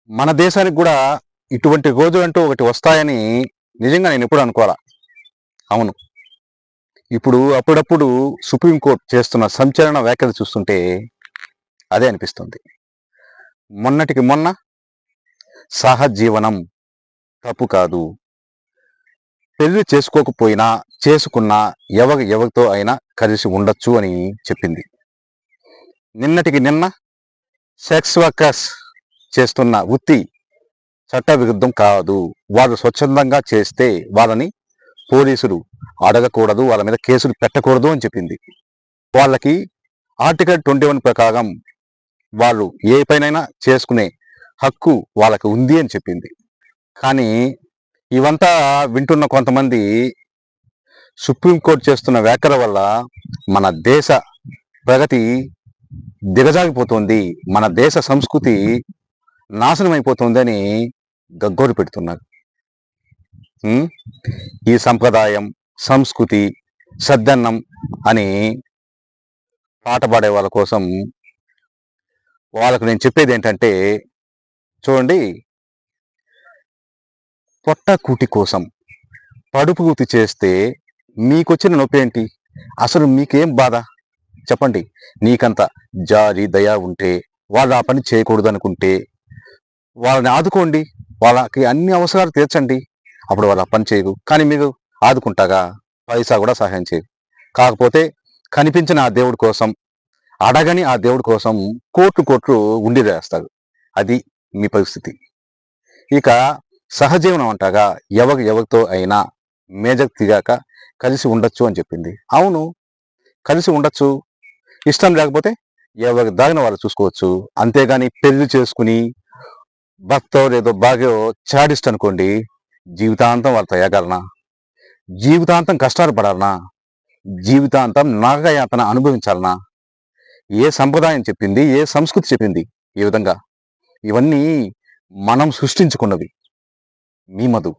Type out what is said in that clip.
మన దేశానికి కూడా ఇటువంటి రోజులంటూ ఒకటి వస్తాయని నిజంగా నేను ఎప్పుడు అనుకోవాలా. అవును. ఇప్పుడు అప్పుడప్పుడు సుప్రీంకోర్టు చేస్తున్న సంచలన వ్యాఖ్యలు చూస్తుంటే అదే అనిపిస్తుంది. మొన్నటికి మొన్న సహజీవనం తప్పు కాదు. పెళ్లి చేసుకోకపోయినా, చేసుకున్నా ఎవరితో అయినా కలిసి ఉండొచ్చు అని చెప్పింది. నిన్నటికి నిన్న సెక్స్ వర్కర్స్ చేస్తున్న వృత్తి చట్టవిరుద్ధం కాదు. వాళ్ళు స్వచ్ఛందంగా చేస్తే వాళ్ళని పోలీసులు అడగకూడదు, వాళ్ళ మీద కేసులు పెట్టకూడదు అని చెప్పింది. వాళ్ళకి ఆర్టికల్ 21 ప్రకారం వాళ్ళు ఏ పైనైనా చేసుకునే హక్కు వాళ్ళకి ఉంది అని చెప్పింది. కానీ ఇవంతా వింటున్న కొంతమంది సుప్రీంకోర్టు చేస్తున్న వ్యాఖ్యల వల్ల మన దేశ ప్రగతి దిగజాగిపోతుంది, మన దేశ సంస్కృతి నాశనం అయిపోతుంది అని గగ్గోలు పెడుతున్నారు. ఈ సంప్రదాయం, సంస్కృతి, సద్దన్నం అని పాట పాడే వాళ్ళ కోసం వాళ్ళకు నేను చెప్పేది ఏంటంటే, చూడండి, పొట్ట కూటి కోసం పడుపు కూతి చేస్తే మీకొచ్చిన నొప్పి ఏంటి? అసలు మీకేం బాధ చెప్పండి? నీకంత జాలి దయ ఉంటే, వాళ్ళు ఆ పని చేయకూడదు అనుకుంటే వాళ్ళని ఆదుకోండి, వాళ్ళకి అన్ని అవసరాలు తీర్చండి, అప్పుడు వాళ్ళు ఆ పని చేయరు. కానీ మీరు ఆదుకుంటాగా? పైసా కూడా సహాయం చేయరు. కాకపోతే కనిపించిన ఆ దేవుడి కోసం, అడగని ఆ దేవుడి కోసం కోట్లు ఉండి వేస్తారు. అది మీ పరిస్థితి. ఇక సహజీవనం అంటాగా ఎవరితో అయినా మేజర్ తిగాక కలిసి ఉండొచ్చు అని చెప్పింది. అవును, కలిసి ఉండొచ్చు. ఇష్టం లేకపోతే ఎవరి దారిన వాళ్ళు చూసుకోవచ్చు. అంతేగాని పెళ్లి చేసుకుని భర్తో లేదో భార్యో చాడిస్ట్ అనుకోండి, జీవితాంతం వాళ్ళతో ఏగాలనా? జీవితాంతం కష్టాలు పడాలనా? జీవితాంతం నాగయాతన అనుభవించాలనా? ఏ సంప్రదాయం చెప్పింది? ఏ సంస్కృతి చెప్పింది ఈ విధంగా? ఇవన్నీ మనం సృష్టించుకున్నవి. మీ మధు.